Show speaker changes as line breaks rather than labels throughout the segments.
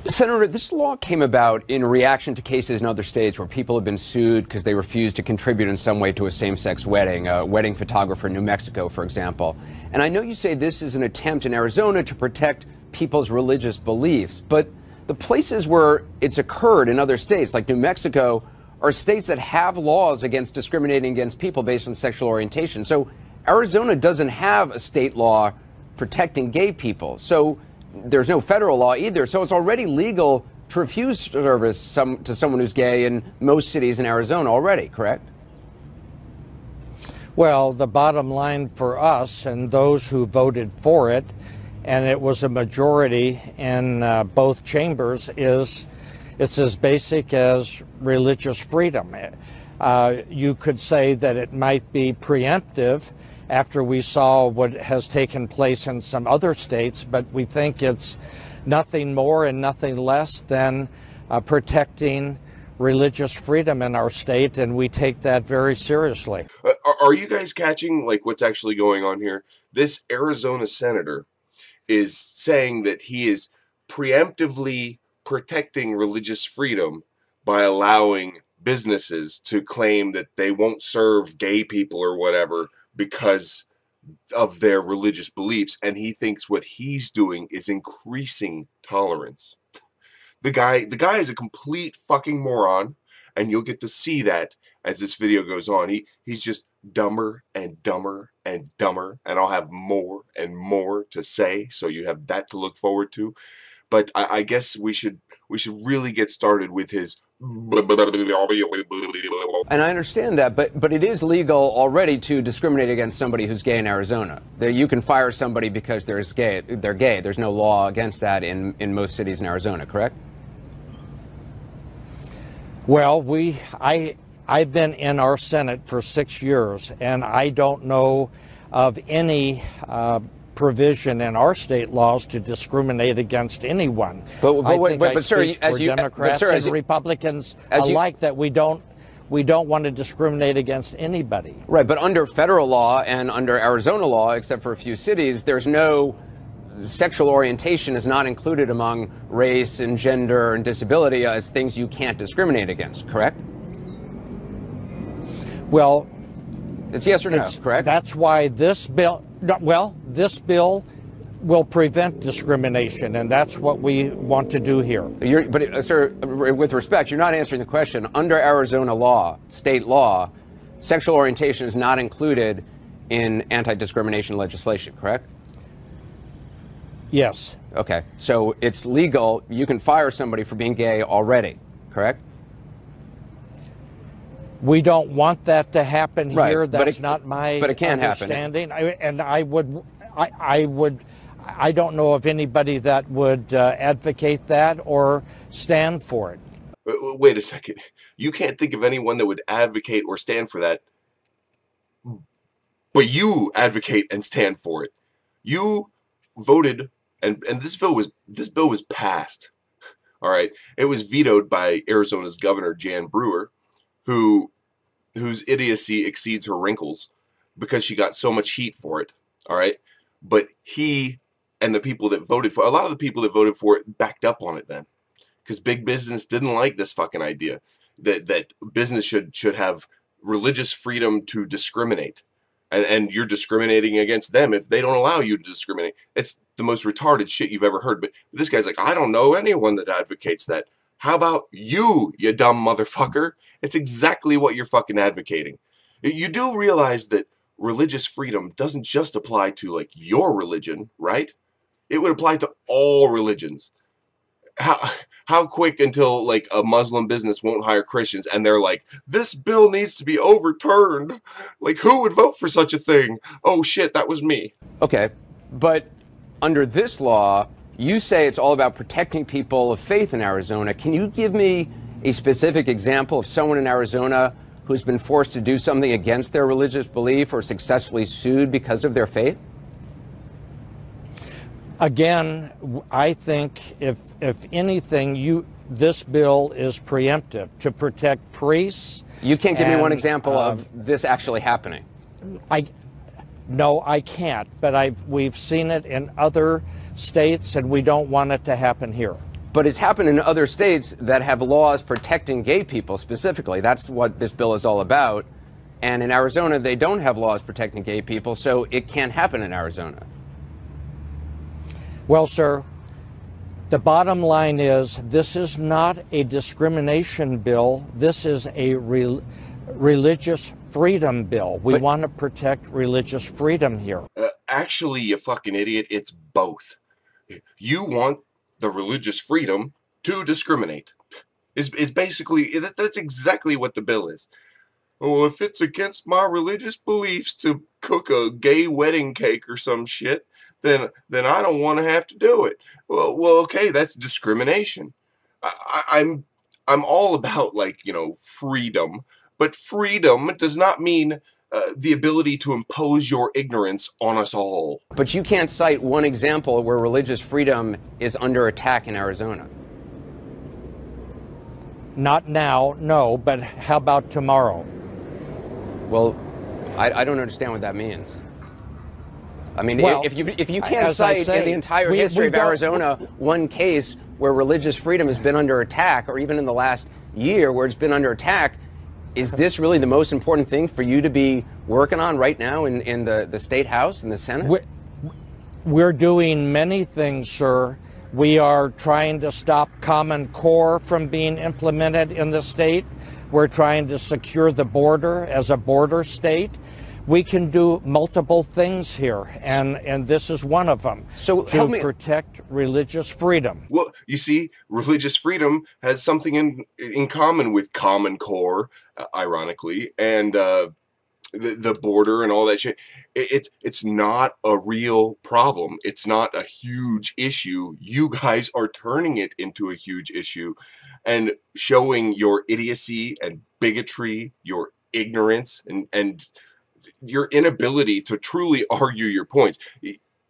Senator, this law came about in reaction to cases in other states where people have been sued because they refused to contribute in some way to a same-sex wedding, a wedding photographer in New Mexico, for example. And I know you say this is an attempt in Arizona to protect people's religious beliefs, but the places where it's occurred in other states, like New Mexico, are states that have laws against discriminating against people based on sexual orientation. So Arizona doesn't have a state law protecting gay people. So there's no federal law either, so it's already legal to refuse service to someone who's gay in most cities in Arizona already, correct?
Well, the bottom line for us and those who voted for it, and it was a majority in both chambers, is it's as basic as religious freedom. You could say that it might be preemptive after we saw what has taken place in some other states, but we think it's nothing more and nothing less than protecting religious freedom in our state, and we take that very seriously.
Are you guys catching like what's actually going on here? This Arizona senator is saying that he is preemptively protecting religious freedom by allowing businesses to claim that they won't serve gay people or whatever because of their religious beliefs, and he thinks what he's doing is increasing tolerance. The guy is a complete fucking moron, and you'll get to see that as this video goes on. He's just dumber and dumber and dumber, and I'll have more and more to say, so you have that to look forward to. But I guess we should really get started with his. And
I understand that, but it is legal already to discriminate against somebody who's gay in Arizona. You can fire somebody because they're gay. There's no law against that in most cities in Arizona, correct?
Well, I've been in our Senate for 6 years, and I don't know of any provision in our state laws to discriminate against anyone. But sir, as you, Democrats but sir, as and Republicans alike, that we don't want to discriminate against anybody.
Right, but under federal law and under Arizona law, except for a few cities, there's no sexual orientation is not included among race and gender and disability as things you can't discriminate against, correct?
Well,
it's yes or no, correct?
That's why this bill, this bill will prevent discrimination, and that's what we want to do here.
But, sir, with respect, you're not answering the question. Under Arizona law, state law, sexual orientation is not included in anti-discrimination legislation, correct?
Yes.
Okay, so it's legal. You can fire somebody for being gay already, correct?
We don't want that to happen here.
Right,
That's not my
but it can
understanding. I don't know of anybody that would advocate that or stand for it.
Wait a second. You can't think of anyone that would advocate or stand for that, but you advocate and stand for it. You voted, and this bill was passed. All right, it was vetoed by Arizona's governor Jan Brewer, whose idiocy exceeds her wrinkles because she got so much heat for it. All right, but he and the people that voted for, a lot of the people that voted for it backed up on it then, because big business didn't like this fucking idea that business should have religious freedom to discriminate, and you're discriminating against them if they don't allow you to discriminate. It's the most retarded shit you've ever heard. But this guy's like, I don't know anyone that advocates that. How about you dumb motherfucker? It's exactly what you're fucking advocating. You do realize that religious freedom doesn't just apply to like your religion, right? It would apply to all religions. How quick until like a Muslim business won't hire Christians and they're like, this bill needs to be overturned. Like, who would vote for such a thing? Oh shit, that was me.
Okay, but under this law, you say it's all about protecting people of faith in Arizona. Can you give me a specific example of someone in Arizona who's been forced to do something against their religious belief or successfully sued because of their faith?
Again, I think if anything, this bill is preemptive to protect priests.
You can't give me one
and,
example of this actually happening.
No, I can't. But we've seen it in other states, and we don't want it to happen here.
But it's happened in other states that have laws protecting gay people specifically. That's what this bill is all about. And in Arizona, they don't have laws protecting gay people, so it can't happen in Arizona.
Well, sir, the bottom line is this is not a discrimination bill. This is a religious freedom bill. We want to protect religious freedom here.
Actually, you fucking idiot, it's both. You want the religious freedom to discriminate. Is basically, that's exactly what the bill is. Oh, if it's against my religious beliefs to cook a gay wedding cake or some shit, then I don't want to have to do it. Well, okay, that's discrimination. I'm all about, like, you know, freedom, but freedom does not mean the ability to impose your ignorance on us all.
But you can't cite one example where religious freedom is under attack in Arizona.
Not now, no, but how about tomorrow?
Well, I don't understand what that means. I mean,
well,
if you can't cite in the entire history of Arizona one case where religious freedom has been under attack, or even in the last year where it's been under attack, is this really the most important thing for you to be working on right now in the State House and the Senate?
We're doing many things, sir. We are trying to stop Common Core from being implemented in the state. We're trying to secure the border as a border state. We can do multiple things here, and this is one of them.
So
to protect religious freedom.
Well, you see, religious freedom has something in common with Common Core, ironically, and the border and all that shit. It's not a real problem. It's not a huge issue. You guys are turning it into a huge issue and showing your idiocy and bigotry, your ignorance, and your inability to truly argue your points.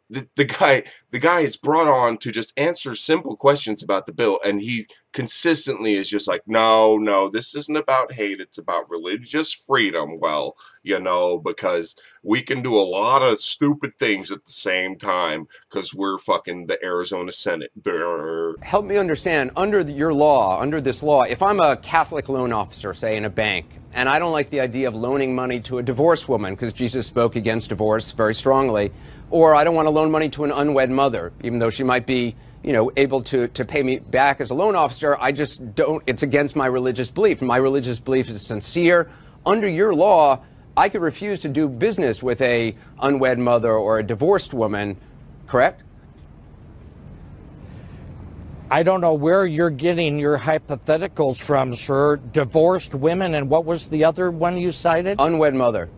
The guy is brought on to just answer simple questions about the bill, and he consistently is just like, no, this isn't about hate, it's about religious freedom. Well, you know, because we can do a lot of stupid things at the same time because we're fucking the Arizona Senate.
Help me understand, under your law, under this law, if I'm a Catholic loan officer, say in a bank, and I don't like the idea of loaning money to a divorced woman because Jesus spoke against divorce very strongly, or I don't want to loan money to an unwed mother, even though she might be, you know, able to pay me back as a loan officer, I just don't, it's against my religious belief. My religious belief is sincere. Under your law, I could refuse to do business with a unwed mother or a divorced woman, correct?
I don't know where you're getting your hypotheticals from, sir. Divorced women, and what was the other one you cited?
Unwed mother.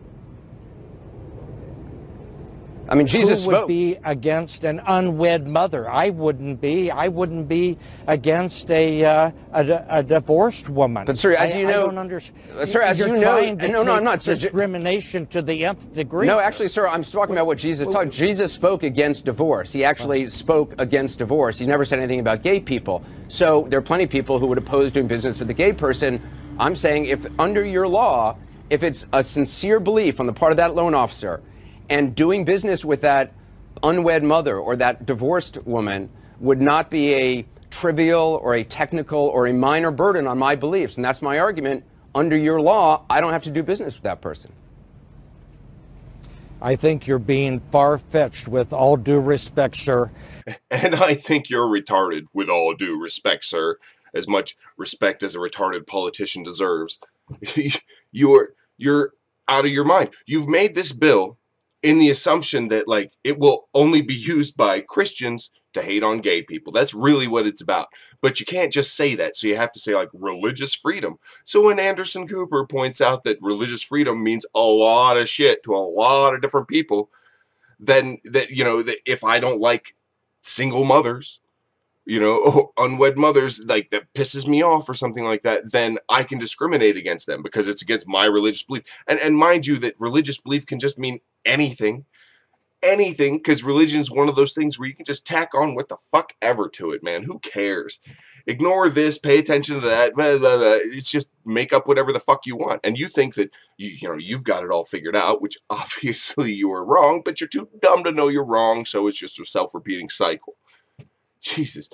I mean, Jesus
spoke. Who would
spoke.
be against an unwed mother? I wouldn't be. I wouldn't be against a divorced woman.
But sir, as you know,
I don't understand.
Sir, as
you're
you know,
trying to
no, I'm not. Sir,
discrimination to the nth degree.
No, actually, sir, I'm talking about what Jesus taught. Jesus spoke against divorce. He actually spoke against divorce. He never said anything about gay people. So there are plenty of people who would oppose doing business with a gay person. I'm saying, if under your law, if it's a sincere belief on the part of that loan officer, and doing business with that unwed mother or that divorced woman would not be a trivial or a technical or a minor burden on my beliefs. And that's my argument. Under your law, I don't have to do business with that person.
I think you're being far-fetched, with all due respect, sir.
And I think you're retarded, with all due respect, sir. As much respect as a retarded politician deserves. You're out of your mind. You've made this bill in the assumption that, like, it will only be used by Christians to hate on gay people. That's really what it's about. But you can't just say that. So you have to say, like, religious freedom. So when Anderson Cooper points out that religious freedom means a lot of shit to a lot of different people, then that, you know, that if I don't like single mothers, you know, unwed mothers, like, that pisses me off or something like that, then I can discriminate against them because it's against my religious belief. And mind you, that religious belief can just mean anything. anything, because religion's one of those things where you can just tack on what the fuck ever to it, man. Who cares? Ignore this, pay attention to that, blah, blah, blah. It's just make up whatever the fuck you want. And you think that you've got it all figured out, which obviously you are wrong, but you're too dumb to know you're wrong, so it's just a self-repeating cycle. Jesus,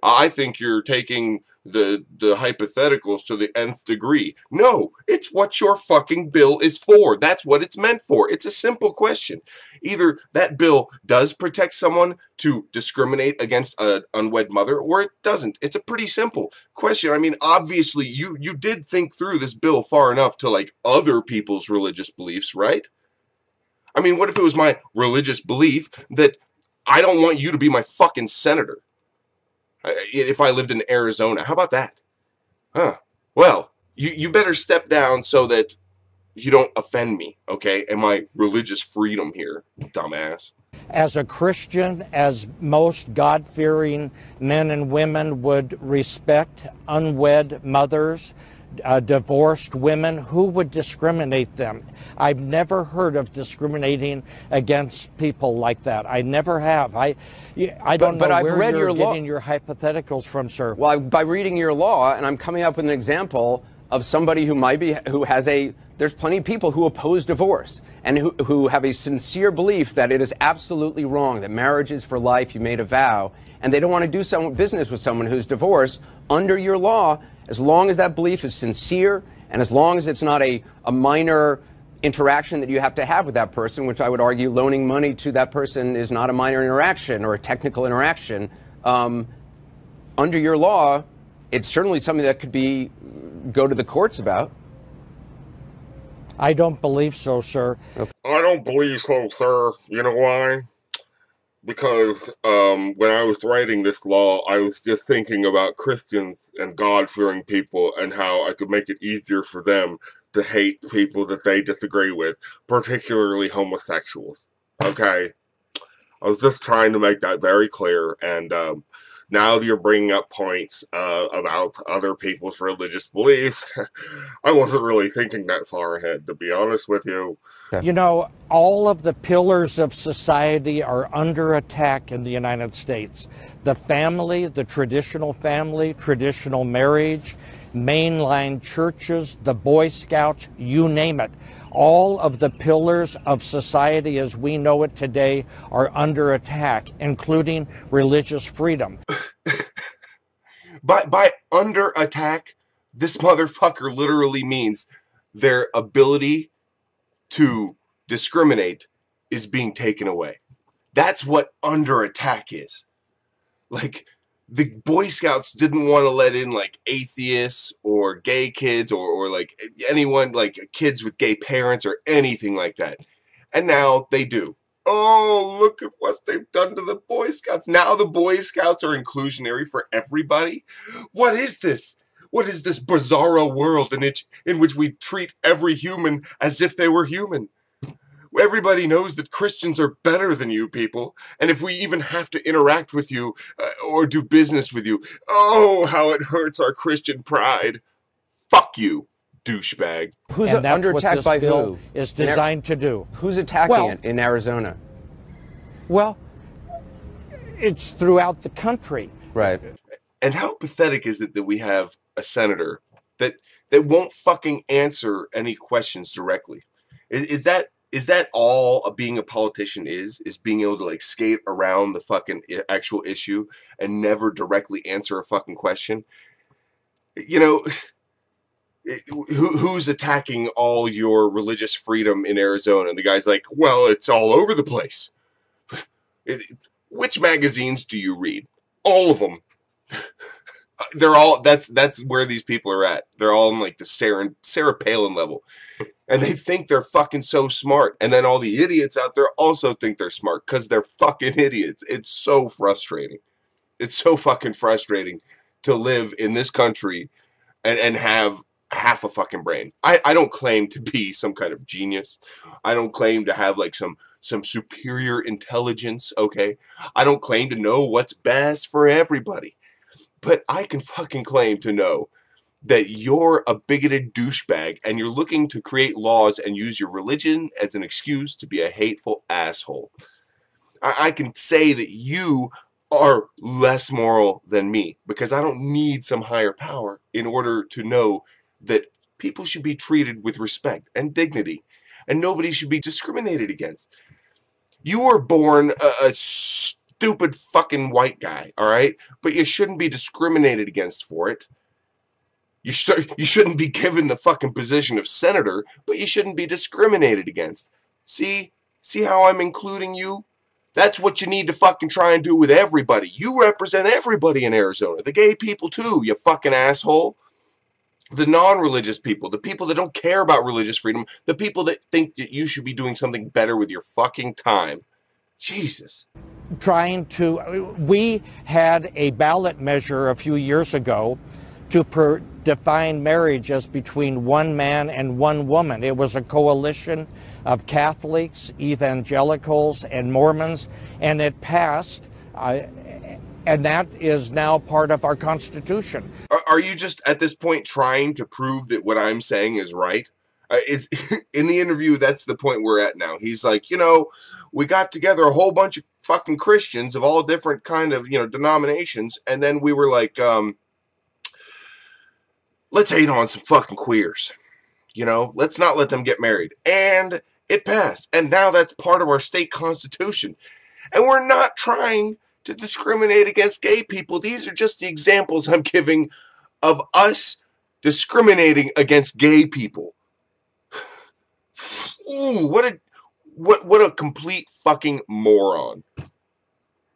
I think you're taking the hypotheticals to the nth degree. No, it's what your fucking bill is for. That's what it's meant for. It's a simple question. Either that bill does protect someone to discriminate against an unwed mother, or it doesn't. It's a pretty simple question. I mean, obviously, you did think through this bill far enough to like other people's religious beliefs, right? I mean, what if it was my religious belief that I don't want you to be my fucking senator if I lived in Arizona? How about that? Huh. Well, you better step down so that you don't offend me, okay? And my religious freedom here, dumbass.
As a Christian, as most God-fearing men and women would respect unwed mothers, divorced women, who would discriminate them? I've never heard of discriminating against people like that. I never have. I don't know where you're getting your hypotheticals from, sir.
Well, by reading your law, and I'm coming up with an example of somebody who has a. There's plenty of people who oppose divorce and who have a sincere belief that it is absolutely wrong, that marriage is for life, you made a vow, and they don't want to do business with someone who's divorced. Under your law, as long as that belief is sincere and as long as it's not a minor interaction that you have to have with that person, which I would argue loaning money to that person is not a minor interaction or a technical interaction, under your law, it's certainly something that could go to the courts about.
I don't believe so, sir.
I don't believe so, sir. You know why? Because when I was writing this law, I was just thinking about Christians and God-fearing people and how I could make it easier for them to hate people that they disagree with, particularly homosexuals. Okay? I was just trying to make that very clear, and now that you're bringing up points about other people's religious beliefs, I wasn't really thinking that far ahead, to be honest with you.
You know, all of the pillars of society are under attack in the United States. The family, the traditional family, traditional marriage, mainline churches, the Boy Scouts, you name it. All of the pillars of society as we know it today are under attack, including religious freedom.
By under attack, this motherfucker literally means their ability to discriminate is being taken away. That's what under attack is. Like, the Boy Scouts didn't want to let in like atheists or gay kids or like anyone, like kids with gay parents or anything like that. And now they do. Oh, look at what they've done to the Boy Scouts. Now the Boy Scouts are inclusionary for everybody. What is this? What is this bizarro world in which we treat every human as if they were human? Everybody knows that Christians are better than you people, and if we even have to interact with you or do business with you, oh, how it hurts our Christian pride. Fuck you, douchebag.
Who's under attack by who?
Is designed to do.
Who's attacking it in Arizona?
Well, it's throughout the country.
Right.
And how pathetic is it that we have a senator that won't fucking answer any questions directly? Is that all being a politician is being able to like skate around the fucking actual issue and never directly answer a fucking question? You know, who's attacking all your religious freedom in Arizona? And the guy's like, well, it's all over the place. Which magazines do you read? All of them. They're all, that's where these people are at. They're all in like the Sarah Palin level. And they think they're fucking so smart. And then all the idiots out there also think they're smart because they're fucking idiots. It's so frustrating. It's so fucking frustrating to live in this country and have half a fucking brain. I don't claim to be some kind of genius. I don't claim to have like some superior intelligence, okay? I don't claim to know what's best for everybody. But I can fucking claim to know that you're a bigoted douchebag and you're looking to create laws and use your religion as an excuse to be a hateful asshole. I can say that you are less moral than me because I don't need some higher power in order to know that people should be treated with respect and dignity and nobody should be discriminated against. You were born a stupid fucking white guy, all right? But you shouldn't be discriminated against for it. You shouldn't be given the fucking position of senator, but you shouldn't be discriminated against. See how I'm including you? That's what you need to fucking try and do with everybody. You represent everybody in Arizona. The gay people too, you fucking asshole. The non-religious people, the people that don't care about religious freedom, the people that think that you should be doing something better with your fucking time. Jesus.
We had a ballot measure a few years ago to define marriage as between one man and one woman. It was a coalition of Catholics, evangelicals, and Mormons, and it passed, and that is now part of our Constitution.
Are you just at this point trying to prove that what I'm saying is right? Is in the interview, that's the point we're at now. He's like, we got together a whole bunch of fucking Christians of all different kind of, denominations, and then we were like, let's hate on some fucking queers. Let's not let them get married. And it passed. And now that's part of our state constitution. And we're not trying to discriminate against gay people. These are just the examples I'm giving of us discriminating against gay people. Ooh, what a complete fucking moron.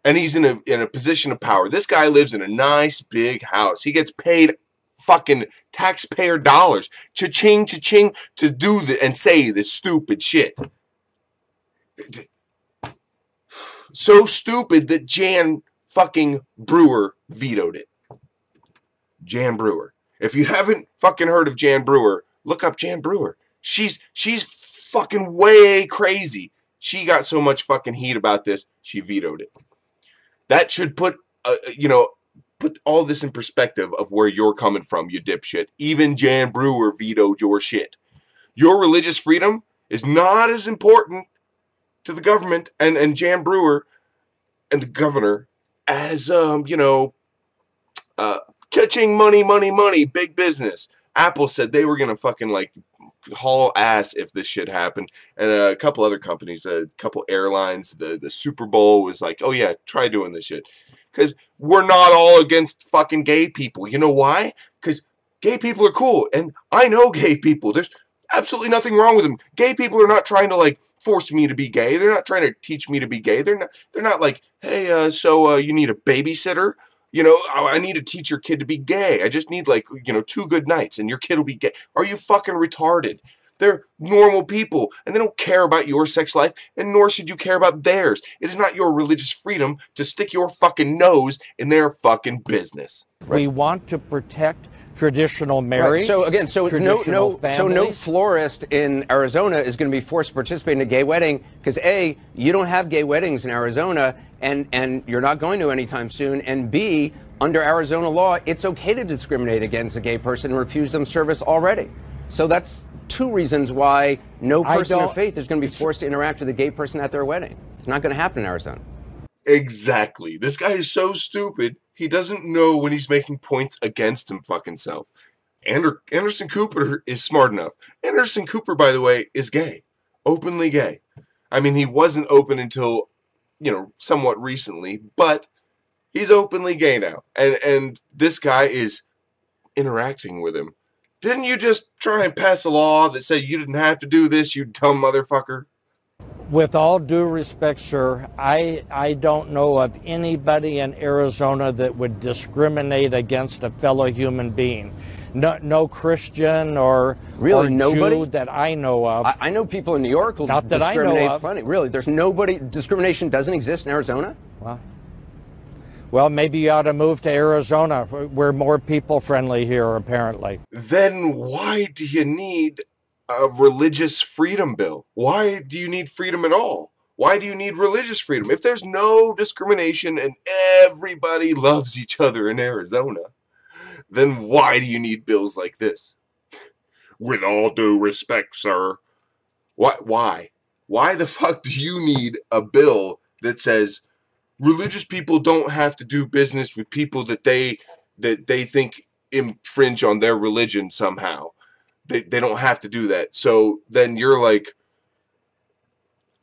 And he's in a position of power. This guy lives in a nice big house. He gets paid fucking taxpayer dollars, cha-ching, cha-ching, to do and say this stupid shit. So stupid that Jan fucking Brewer vetoed it. Jan Brewer. If you haven't fucking heard of Jan Brewer, look up Jan Brewer. She's fucking way crazy. She got so much fucking heat about this, she vetoed it. That should put all this in perspective of where you're coming from, you dipshit. Even Jan Brewer vetoed your shit. Your religious freedom is not as important to the government and Jan Brewer and the governor as, cha-ching, money, big business. Apple said they were going to fucking haul ass if this shit happened. And a couple other companies, a couple airlines, the Super Bowl was like, oh yeah, try doing this shit. Because we're not all against fucking gay people. You know why? Because gay people are cool. And I know gay people. There's absolutely nothing wrong with them. Gay people are not trying to force me to be gay. They're not trying to teach me to be gay. They're not like, hey, so you need a babysitter? I need to teach your kid to be gay. I just need 2 good nights and your kid will be gay. Are you fucking retarded? They're normal people, and they don't care about your sex life, and nor should you care about theirs. It is not your religious freedom to stick your fucking nose in their fucking business.
We want to protect traditional marriage.
Right. So no florist in Arizona is going to be forced to participate in a gay wedding because A, you don't have gay weddings in Arizona, and you're not going to anytime soon, and B, under Arizona law, it's okay to discriminate against a gay person and refuse them service already. So that's 2 reasons why no person of faith is going to be forced to interact with a gay person at their wedding. It's not going to happen in Arizona.
Exactly. This guy is so stupid. He doesn't know when he's making points against him fucking self. Anderson Cooper is smart enough. Anderson Cooper, by the way, is gay. Openly gay. I mean, he wasn't open until, somewhat recently, but he's openly gay now. And this guy is interacting with him. Didn't you just try and pass a law that said you didn't have to do this, you dumb motherfucker?
With all due respect, sir, I don't know of anybody in Arizona that would discriminate against a fellow human being. No Christian or
nobody?
Jew that I know of.
I know people in New York who discriminate plenty. Really, there's nobody. Discrimination doesn't exist in Arizona?
Well, maybe you ought to move to Arizona. We're more people-friendly here, apparently.
Then why do you need a religious freedom bill? Why do you need freedom at all? Why do you need religious freedom? If there's no discrimination and everybody loves each other in Arizona, then why do you need bills like this? With all due respect, sir. Why? Why the fuck do you need a bill that says religious people don't have to do business with people that they think infringe on their religion somehow. They don't have to do that. So then you're like,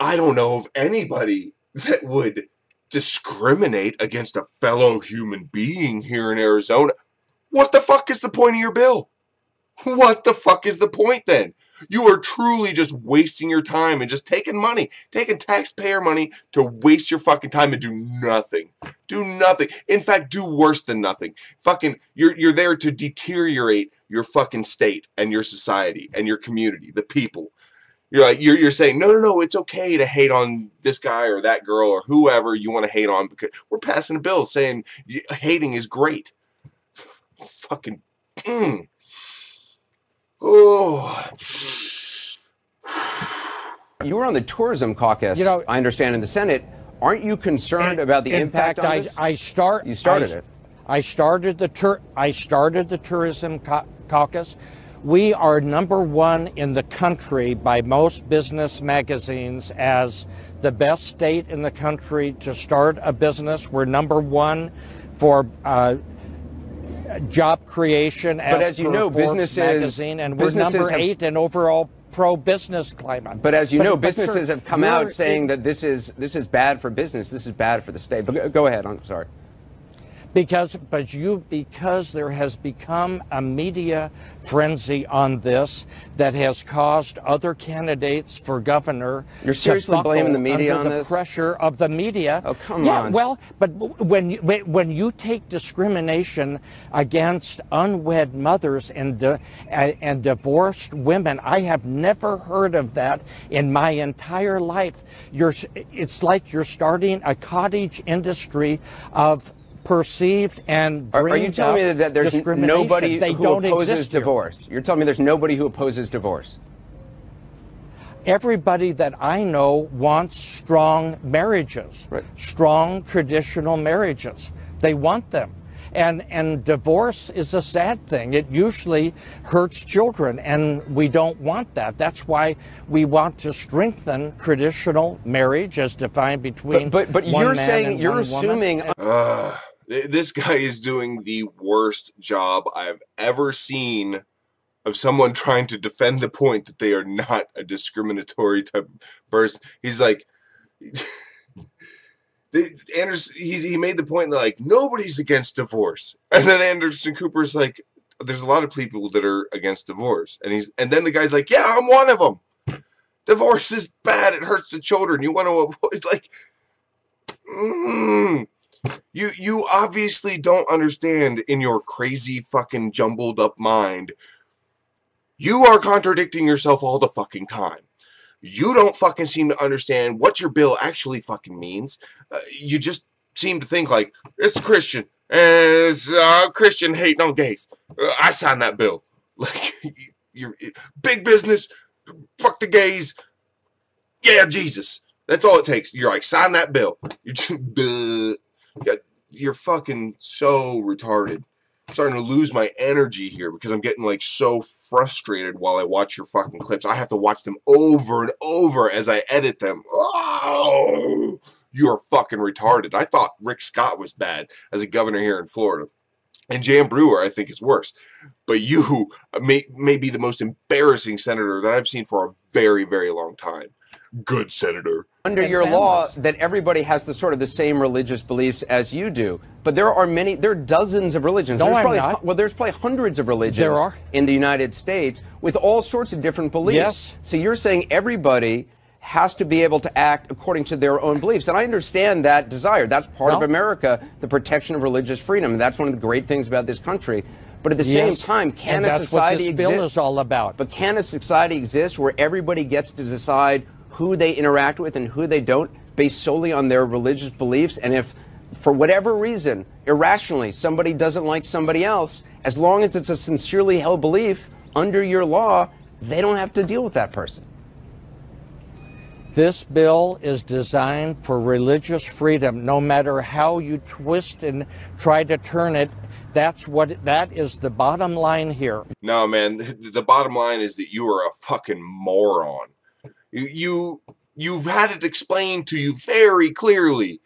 I don't know of anybody that would discriminate against a fellow human being here in Arizona. What the fuck is the point of your bill? What the fuck is the point then? You are truly just wasting your time and just taking taxpayer money to waste your fucking time and do nothing. Do nothing. In fact, do worse than nothing. Fucking, you're there to deteriorate your fucking state and your society and your community, the people. You're saying, no, it's okay to hate on this guy or that girl or whoever you want to hate on because we're passing a bill saying hating is great. Fucking, Oh.
You were on the tourism caucus, I understand, in the Senate. Aren't you concerned about the impact on this?
You started
it.
I started the tourism caucus. We are #1 in the country by most business magazines as the best state in the country to start a business. We're #1 for job creation,
as you know,
Forbes magazine, and we're #8 in overall pro-business climate.
But as you know, businesses have come out saying that this is bad for business. This is bad for the state. But go ahead. I'm sorry.
Because there has become a media frenzy on this that has caused other candidates for governor.
You're seriously blaming the media on
this? Pressure of the media.
Oh, come on.
Yeah, well, but when you take discrimination against unwed mothers and divorced women, I have never heard of that in my entire life. It's like you're starting a cottage industry of perceived and
are you telling me that there's nobody who opposes divorce? You're telling me there's nobody who opposes divorce?
Everybody that I know wants strong marriages,
right.
Strong traditional marriages. They want them. And divorce is a sad thing. It usually hurts children, and we don't want that. That's why we want to strengthen traditional marriage as defined between
but you're saying, you're assuming
this guy is doing the worst job I've ever seen of someone trying to defend the point that they are not a discriminatory type of person. He's like, he made the point like, nobody's against divorce. And then Anderson Cooper's like, there's a lot of people that are against divorce. And then the guy's like, yeah, I'm one of them. Divorce is bad. It hurts the children. You want to avoid, like, You obviously don't understand in your crazy fucking jumbled up mind. You are contradicting yourself all the fucking time. You don't fucking seem to understand what your bill actually fucking means. You just seem to think like, it's Christian. And it's Christian hating on gays. I signed that bill. Like, you're big business. Fuck the gays. Yeah, Jesus. That's all it takes. You're like, sign that bill. You're fucking so retarded. I'm starting to lose my energy here because I'm getting like so frustrated while I watch your fucking clips. I have to watch them over and over as I edit them. Oh, you're fucking retarded. I thought Rick Scott was bad as a governor here in Florida. And Jan Brewer, I think, is worse. But you may be the most embarrassing senator that I've seen for a very, very long time. Good senator.
Under your law, that everybody has the same religious beliefs as you do. But there are dozens of religions.
No, I'm not.
Well, there's probably hundreds of religions
there are.
In the United States with all sorts of different beliefs.
Yes.
So you're saying everybody has to be able to act according to their own beliefs. And I understand that desire. That's part of America, the protection of religious freedom. And that's one of the great things about this country. But at the same time, can a society exist?
That's what this bill is all about.
But can a society exist where everybody gets to decide who they interact with and who they don't based solely on their religious beliefs? And if, for whatever reason, irrationally, somebody doesn't like somebody else, as long as it's a sincerely held belief, under your law, they don't have to deal with that person.
This bill is designed for religious freedom. No matter how you twist and try to turn it, that is the bottom line here.
No, man, the bottom line is that you are a fucking moron. You you've had it explained to you very clearly.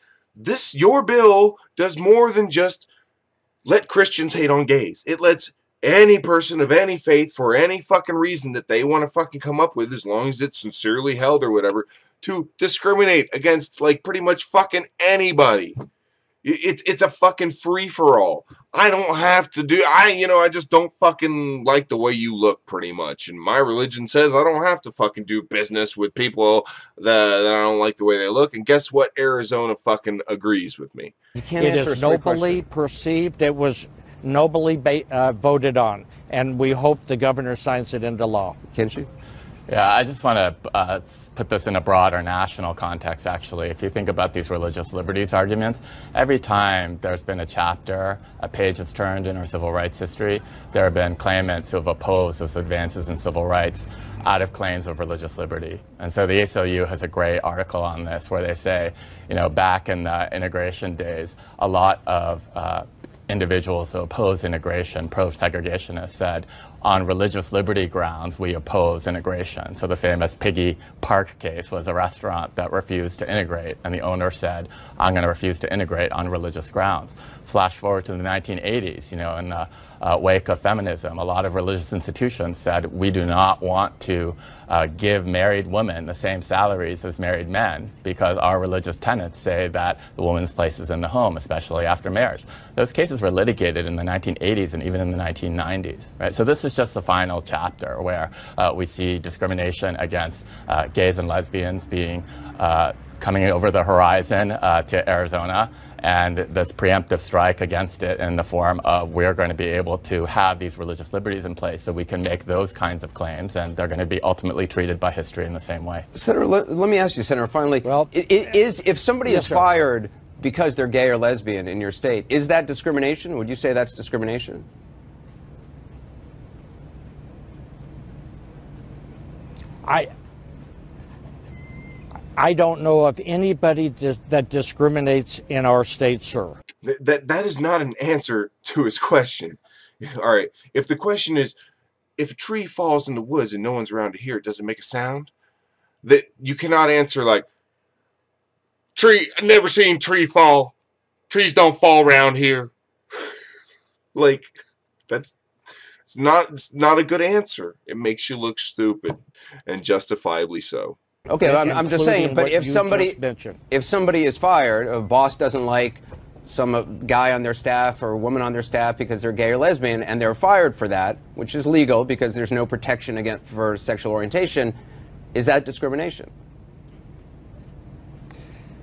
Your bill does more than just let Christians hate on gays. It lets any person of any faith, for any fucking reason that they want to fucking come up with, as long as it's sincerely held or whatever, to discriminate against, like, pretty much fucking anybody. It's a fucking free-for-all. I don't have to do... I just don't fucking like the way you look, pretty much. And my religion says I don't have to fucking do business with people that I don't like the way they look. And guess what? Arizona fucking agrees with me.
You can't
It
answer a
is
straight
nobly
question.
perceived. It was nobly voted on. And we hope the governor signs it into law.
Can she?
Yeah, I just want to put this in a broader national context, actually. If you think about these religious liberties arguments, every time there's been a chapter, a page that's turned in our civil rights history, there have been claimants who have opposed those advances in civil rights out of claims of religious liberty. And so the ACLU has a great article on this where they say, back in the integration days, a lot of individuals who oppose integration, pro-segregationists, said, on religious liberty grounds, we oppose integration. So the famous Piggy Park case was a restaurant that refused to integrate, and the owner said, I'm going to refuse to integrate on religious grounds. Flash forward to the 1980s, in the wake of feminism, a lot of religious institutions said, we do not want to give married women the same salaries as married men because our religious tenets say that the woman's place is in the home, especially after marriage. Those cases were litigated in the 1980s and even in the 1990s, right? So this is just the final chapter where we see discrimination against gays and lesbians being coming over the horizon to Arizona, and this preemptive strike against it in the form of we're going to be able to have these religious liberties in place so we can make those kinds of claims, and they're going to be ultimately treated by history in the same way.
Senator, let me ask you, Senator, finally,
well,
if somebody
yes,
is
sir.
fired because they're gay or lesbian in your state, is that discrimination? Would you say that's discrimination?
I don't know of anybody that discriminates in our state, sir.
That is not an answer to his question. All right. If the question is, if a tree falls in the woods and no one's around to hear it, does it make a sound? That you cannot answer like, tree, I've never seen tree fall. Trees don't fall around here. Like, it's not a good answer. It makes you look stupid, and justifiably so.
Okay, I'm just saying, but if somebody is fired, a boss doesn't like some guy on their staff or woman on their staff because they're gay or lesbian, and they're fired for that, which is legal because there's no protection for sexual orientation, is that discrimination?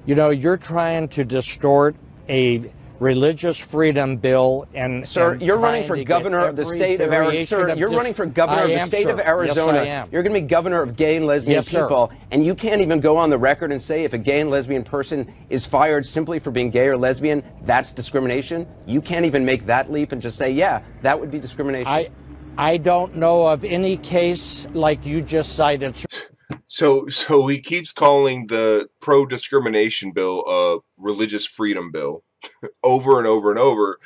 You're trying to distort a religious freedom bill and
sir, you're running for governor of the state of Arizona. Sir, you're running for governor of the state of Arizona.
Yes, I am.
You're going to be governor of gay and lesbian people, and you can't even go on the record and say if a gay and lesbian person is fired simply for being gay or lesbian, that's discrimination. You can't even make that leap and just say, yeah, that would be discrimination.
I don't know of any case like you just cited.
So he keeps calling the pro-discrimination bill a religious freedom bill over and over and over.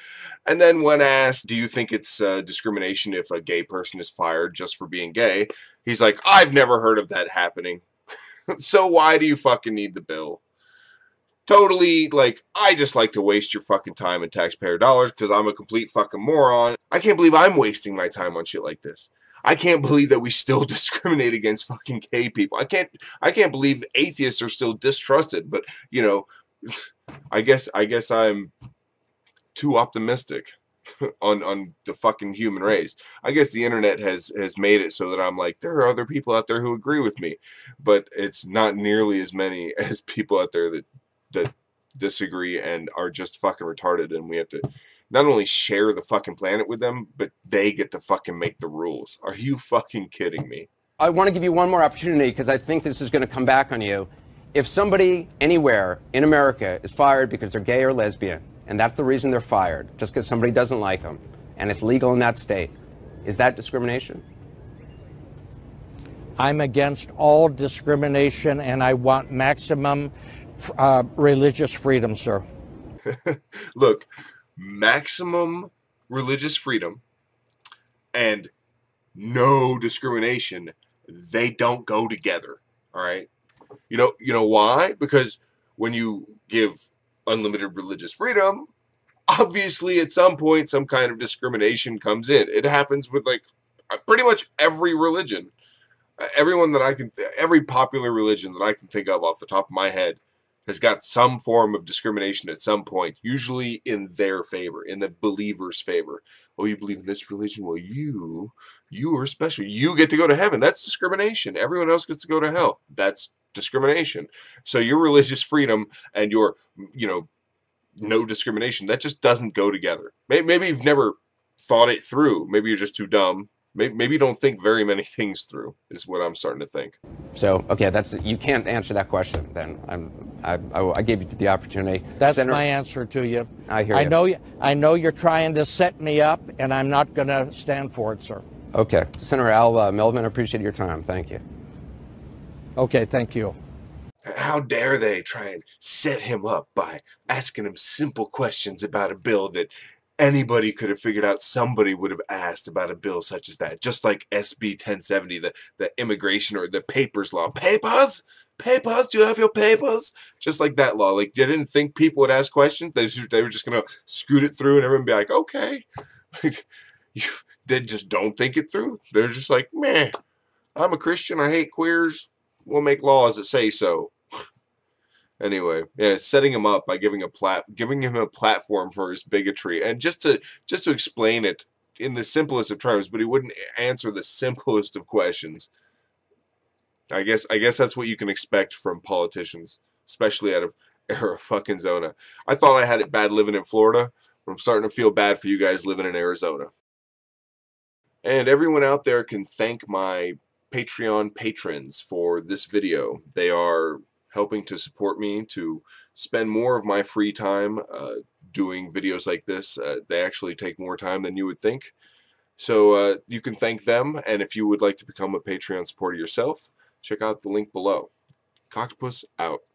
And then when asked, do you think it's discrimination if a gay person is fired just for being gay? He's like, I've never heard of that happening. So why do you fucking need the bill? Totally, like, I just like to waste your fucking time and taxpayer dollars because I'm a complete fucking moron. I can't believe I'm wasting my time on shit like this. I can't believe that we still discriminate against fucking gay people. I can't believe atheists are still distrusted, but, I guess I'm too optimistic on the fucking human race. I guess the internet has made it so that I'm like, there are other people out there who agree with me, but it's not nearly as many as people out there that disagree and are just fucking retarded, and we have to not only share the fucking planet with them, but they get to fucking make the rules. Are you fucking kidding me?
I want to give you one more opportunity because I think this is going to come back on you. If somebody anywhere in America is fired because they're gay or lesbian, and that's the reason they're fired, just because somebody doesn't like them, and it's legal in that state, is that discrimination?
I'm against all discrimination, and I want maximum religious freedom, sir.
Look, maximum religious freedom and no discrimination, they don't go together, all right? You know why? Because when you give unlimited religious freedom, obviously at some point some kind of discrimination comes in. It happens with like pretty much every religion. Every popular religion that I can think of off the top of my head has got some form of discrimination at some point, usually in their favor, in the believer's favor. Oh, you believe in this religion? Well, you are special. You get to go to heaven. That's discrimination. Everyone else gets to go to hell. That's discrimination. So your religious freedom and your, no discrimination, that just doesn't go together. Maybe you've never thought it through. Maybe you're just too dumb. Maybe you don't think very many things through, is what I'm starting to think.
So, okay, you can't answer that question. Then I gave you the opportunity.
That's my answer to you.
I hear you.
I know you're trying to set me up, and I'm not going to stand for it, sir.
Okay, Senator Al Melvin, I appreciate your time. Thank you.
Okay, thank you.
How dare they try and set him up by asking him simple questions about a bill that anybody could have figured out somebody would have asked about a bill such as that. Just like SB 1070, the immigration or the papers law. Papers? Papers? Do you have your papers? Just like that law. Like, you didn't think people would ask questions? They were just going to scoot it through and everyone be like, okay. They just don't think it through. They're just like, meh, I'm a Christian. I hate queers. We'll make laws that say so. Anyway, yeah, setting him up by giving him a platform for his bigotry, and just to explain it in the simplest of terms, but he wouldn't answer the simplest of questions. I guess that's what you can expect from politicians, especially out of Arizona. I thought I had it bad living in Florida, but I'm starting to feel bad for you guys living in Arizona. And everyone out there can thank my Patreon patrons for this video. They are helping to support me to spend more of my free time doing videos like this. They actually take more time than you would think. So you can thank them, and if you would like to become a Patreon supporter yourself, check out the link below. Cocktopus out.